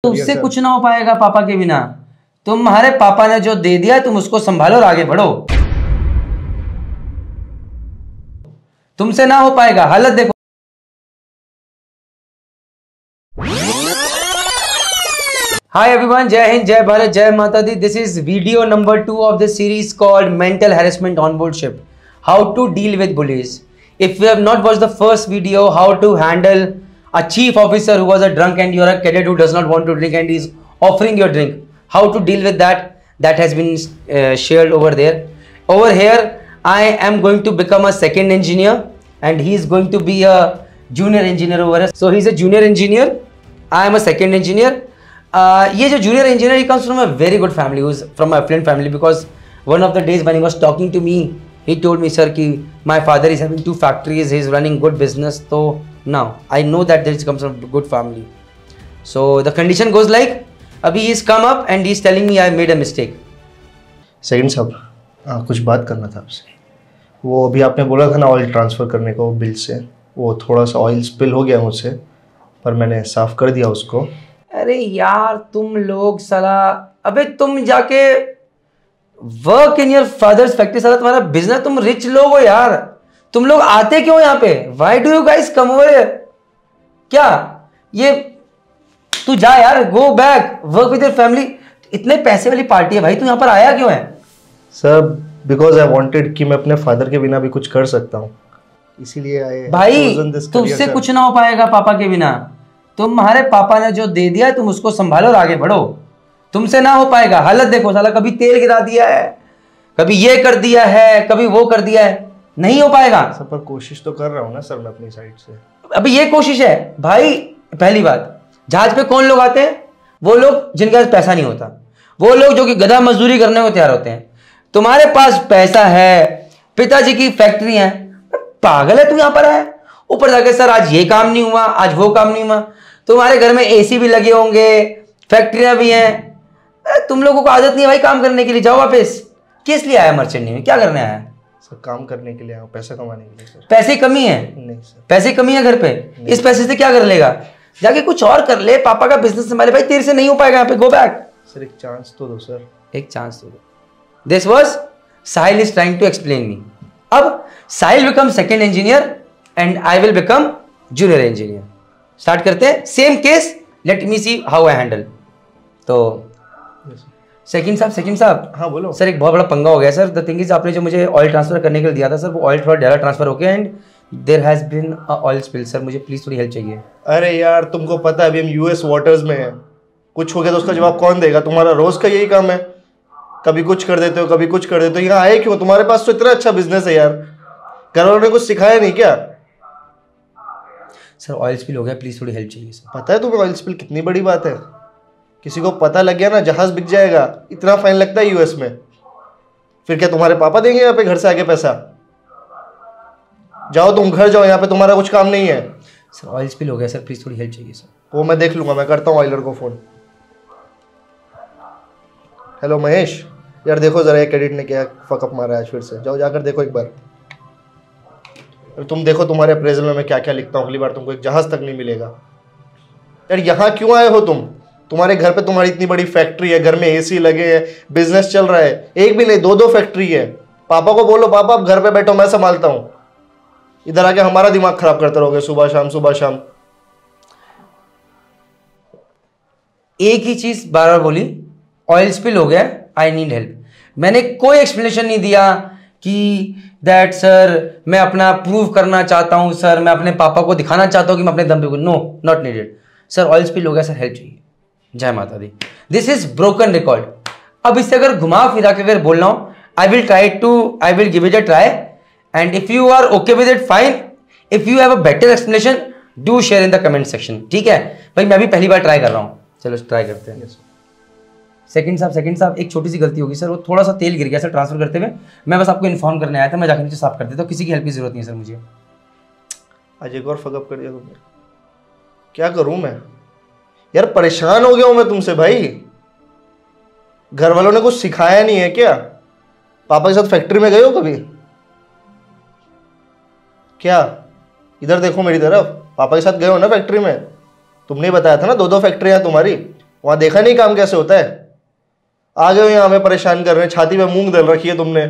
उससे कुछ ना हो पाएगा पापा के बिना। तुम्हारे पापा ने जो दे दिया तुम उसको संभालो और आगे बढ़ो। तुमसे ना हो पाएगा, हालत देखो। हाय एवरीवन, जय हिंद, जय भारत, जय माता दी। This is video number 2 of the series called Mental Harassment on Board Ship. How to deal with bullies. If you have not watched the first video, how to handle a chief officer who was a drunk and you're a cadet who does not want to drink and is offering your drink, how to deal with that has been shared over there. Over here I am going to become a second engineer and he is going to be a junior engineer over here. So he's a junior engineer, I am a second engineer. ये जो junior engineer, he comes from a very good family, who's from a affluent family, because one of the days when he was talking to me, he told me, sir, कि my father is having 2 factories, he is running good business. So now I know that this comes from a good family. So the condition goes like, अभी he is come up and he is telling me I made a mistake. Second साहब, कुछ बात करना था आपसे। वो अभी आपने बोला था ना ऑयल ट्रांसफ़र करने को बिल से, वो थोड़ा सा ऑयल स्पिल हो गया मुझसे, पर मैंने साफ़ कर दिया उसको। अरे यार तुम लोग साला, अबे तुम जाके work in your fathers factory, साला तुम्हारा बिजनेस, तुम रिच लोग हो यार। तुम लोग आते क्यों यहाँ पे? Why do you guys come over here? क्या ये, तू जा यार, go back, work with your family. इतने पैसे वाली पार्टी है भाई, तू यहाँ पर आया क्यों है? सर बिकॉज आई वांटेड कि मैं अपने फादर के बिना भी कुछ कर सकता हूँ, इसीलिए आए। भाई तुमसे कुछ ना हो पाएगा पापा के बिना। तुम्हारे पापा ने जो दे दिया तुम उसको संभालो और आगे बढ़ो। तुमसे ना हो पाएगा, हालत देखो साला, कभी तेल गिरा दिया है, कभी ये कर दिया है, कभी वो कर दिया है, नहीं हो पाएगा। सर पर कोशिश तो कर रहा हूँ ना सर मैं अपनी साइड से। अभी ये कोशिश है भाई। पहली बात, जहाज पे कौन लोग आते हैं? वो लोग जिनके पास पैसा नहीं होता, वो लोग जो कि गधा मजदूरी करने को तैयार होते हैं। तुम्हारे पास पैसा है, पिताजी की फैक्ट्री है, पागल है तू यहाँ पर है। ऊपर जाके सर आज ये काम नहीं हुआ, आज वो काम नहीं हुआ। तुम्हारे घर में एसी भी लगे होंगे, फैक्ट्रियां भी हैं, तुम लोगों को आदत नहीं है भाई काम करने के लिए। जाओ वापस। किस लिए आया मर्चेंट में? क्या करने आया? सर काम करने के लिए आया हूं, पैसा कमाने के लिए सर। पैसे कमी है? नहीं सर, पैसे कमी है घर पे? इस पैसे से क्या कर लेगा? जाके कुछ और कर ले, पापा का बिजनेस संभाले। भाई तेरे से नहीं हो पाएगा यहाँ पे, गो बैक। सर एक चांस तो दो सर, एक चांस तो दो। This was Sahil is trying to explain me. अब Sahil become second engineer and I will become junior engineer. Start करते हैं। Same case, let me see how I handle. तो सेकंड साहब। हाँ बोलो सर, एक बहुत बड़ा पंगा हो गया सर। द थिंग इज, आपने जो मुझे ऑयल ट्रांसफर करने के लिए दिया था सर, वो ऑयल थोड़ा ज़्यादा ट्रांसफर हो गया and there has been a oil spill. Sir मुझे प्लीज थोड़ी हेल्प चाहिए। अरे यार तुमको पता है अभी हम यूएस वाटर्स में हैं, कुछ हो गया तो उसका जवाब कौन देगा? तुम्हारा रोज का यही काम है, कभी कुछ कर देते हो कभी कुछ कर देते हो। यहाँ आए क्यों? तुम्हारे पास तो इतना अच्छा बिजनेस है यार, घर वालों ने कुछ सिखाया नहीं क्या? सर ऑयल स्पिल हो गया, प्लीज थोड़ी हेल्प चाहिए सर। पता है तुम्हें ऑयल स्पिल कितनी बड़ी बात है? किसी को पता लग गया ना जहाज बिक जाएगा, इतना फाइन लगता है यूएस में। फिर क्या तुम्हारे पापा देंगे यहाँ पे घर से आके पैसा? जाओ तुम घर जाओ, यहाँ पे तुम्हारा कुछ काम नहीं है। सर ऑयल स्पिल हो गया सर, प्लीज थोड़ी हेल्प चाहिए सर। वो मैं देख लूंगा, मैं करता हूँ ऑयलर को फोन। हेलो महेश, यार देखो जरा एक कैडेट ने क्या फकअप मारा है आज फिर से, जाओ जाकर देखो एक बार। तुम देखो तुम्हारे अप्रेजल में मैं क्या क्या लिखता हूँ, अगली बार तुमको एक जहाज तक नहीं मिलेगा। यार यहाँ क्यों आए हो तुम? तुम्हारे घर पे तुम्हारी इतनी बड़ी फैक्ट्री है, घर में एसी लगे हैं, बिजनेस चल रहा है, एक भी नहीं 2 फैक्ट्री है। पापा को बोलो पापा आप घर पे बैठो, मैं संभालता हूँ। इधर आके हमारा दिमाग खराब करते रहोगे सुबह शाम। एक ही चीज बार बार बोली, ऑयल स्पिल हो गया, आई नीड हेल्प। मैंने कोई एक्सप्लेनेशन नहीं दिया कि दैट सर मैं अपना प्रूव करना चाहता हूं, सर मैं अपने पापा को दिखाना चाहता हूं कि मैं अपने दम पे। No, not needed sir, oil spill हो गया सर, हेल्प चाहिए। जय माता दी। This is broken record. अब इससे अगर घुमा फिरा के अगर बोलना हो, I will give it a try and if you are okay with it fine, if you have a better explanation do share in the comment section. ठीक है भाई, मैं भी पहली बार ट्राई कर रहा हूं, चलो ट्राई करते हैं। सेकंड साहब, एक छोटी सी गलती होगी सर, वो थोड़ा सा तेल गिर गया सर ट्रांसफर करते हुए। मैं बस आपको इन्फॉर्म करने आया था, मैं जाकर नीचे साफ कर देता हूँ, किसी की हेल्प की जरूरत नहीं है सर मुझे। आज एक और फकअप कर दिया तुमने, क्या करूं मैं? यार परेशान हो गया हूं मैं तुमसे भाई। घर वालों ने कुछ सिखाया नहीं है क्या? पापा के साथ फैक्ट्री में गए हो कभी? क्या इधर देखो मेरी तरफ, पापा के साथ गए हो ना फैक्ट्री में? तुमने बताया था ना 2 फैक्ट्रियां तुम्हारी, वहां देखा नहीं काम कैसे होता है? आ गए हो यहाँ हमें परेशान कर रहे हैं, छाती पे मूंग दल रखी है तुमने।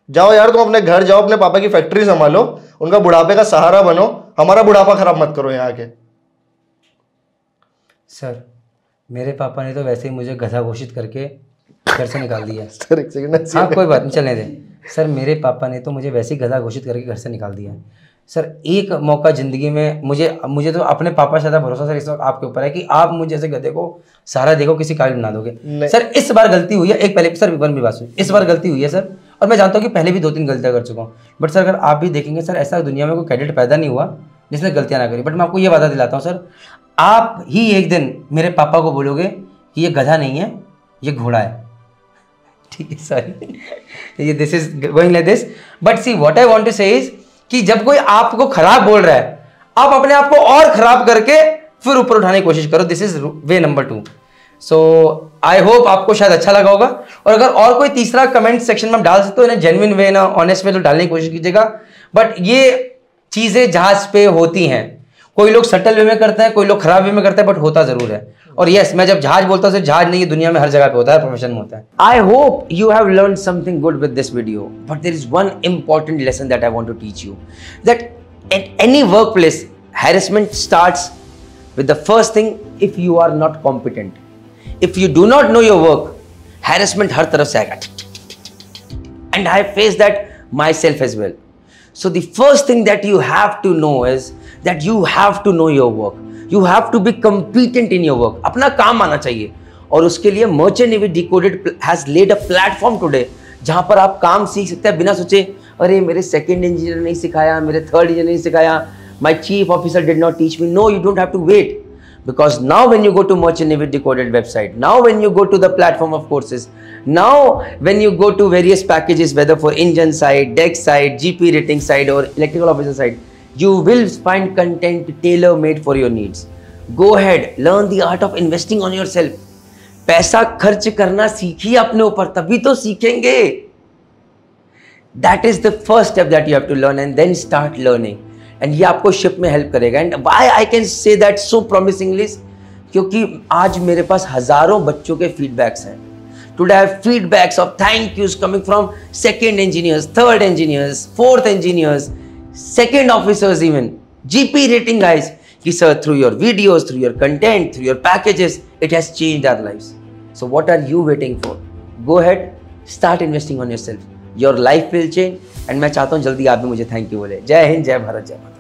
जाओ यार, तुम अपने घर जाओ, अपने पापा की फैक्ट्री संभालो, उनका बुढ़ापे का सहारा बनो, हमारा बुढ़ापा खराब मत करो यहाँ आके। सर मेरे पापा ने तो वैसे ही मुझे गधा घोषित करके घर से निकाल दिया। सर एक सेकंड। हाँ कोई बात नहीं, चलने दें। सर मेरे पापा ने तो मुझे वैसे ही गधा घोषित करके घर से निकाल दिया। सर एक मौका ज़िंदगी में मुझे तो अपने पापा से ज़्यादा भरोसा सर इस वक्त आपके ऊपर है कि आप मुझे जैसे गधे को सहारा देखो किसी काबिल बना दोगे। सर इस बार गलती हुई है, एक पहले सर विपन भी बात सुनिए, इस बार गलती हुई है सर, और मैं जानता हूँ कि पहले भी 2-3 गलतियाँ कर चुका हूँ, बट सर अगर आप भी देखेंगे सर ऐसा दुनिया में कोई कैडेट पैदा नहीं हुआ जिसने गलतियाँ ना करी। बट मैं आपको ये वादा दिलाता हूँ सर, आप ही एक दिन मेरे पापा को बोलोगे कि ये गधा नहीं है, ये घोड़ा है। ठीक है सॉरी, ये this is going like this, but see what I want to say is कि जब कोई आपको खराब बोल रहा है, आप अपने आप को और खराब करके फिर ऊपर उठाने की कोशिश करो। This is way number 2। So I hope आपको शायद अच्छा लगा होगा, और अगर और कोई तीसरा कमेंट सेक्शन में आप डाल सकते हो, ना जेन्युइन वे ना ऑनेस्ट वे, तो डालने की कोशिश कीजिएगा। बट ये चीजें जहाज पे होती हैं, कोई लोग सटल वे में करते हैं, कोई लोग खराब वे में करते हैं, बट होता जरूर है। और यस, मैं जब जहाज बोलता हूँ सिर्फ जहाज नहीं, ये दुनिया में हर जगह पे होता है, प्रोफेशन में होता है। I hope you have learn something good with this video, but there is one important lesson that I want to teach you, that at any work place harassment starts with the first thing, if you are not competent, if you do not know your work, harassment हर तरफ से आएगा। And I face that myself as well. So the first thing that you have to know is that you have to know your work. You have to be competent in your work. अपना काम आना चाहिए, और उसके लिए Merchant Navy Decoded has laid a platform today जहाँ पर आप काम सीख सकते हैं बिना सोचे अरे मेरे सेकंड इंजीनियर नहीं सिखाया, मेरे थर्ड इंजीनियर नहीं सिखाया, my chief officer did not teach me. No, you don't have to wait. Because now when you go to Merchant Navy Decoded website, now when you go to the platform of courses, now when you go to various packages, whether for engine side, deck side, GP rating side or electrical officer side, you will find content tailor-made for your needs. Go ahead, learn the art of investing on yourself. पैसा खर्च करना सीखिए अपने ऊपर, तभी तो सीखेंगे. That is the first step that you have to learn, and then start learning. And ये आपको शिप में हेल्प करेगा. And why I can say that so promisingly, क्योंकि आज मेरे पास हजारों बच्चों के फीडबैक्स हैं. Today I have feedbacks of thank yous coming from second engineers, third engineers, fourth engineers, second officers, even GP rating guys, कि sir through your videos, through your content, through your packages, it has changed our lives. So what are you waiting for? Go ahead, start investing on yourself. Your life will change. And मैं चाहता हूँ जल्दी आप भी मुझे thank you बोले. जय हिंद, जय भारत, जय माता.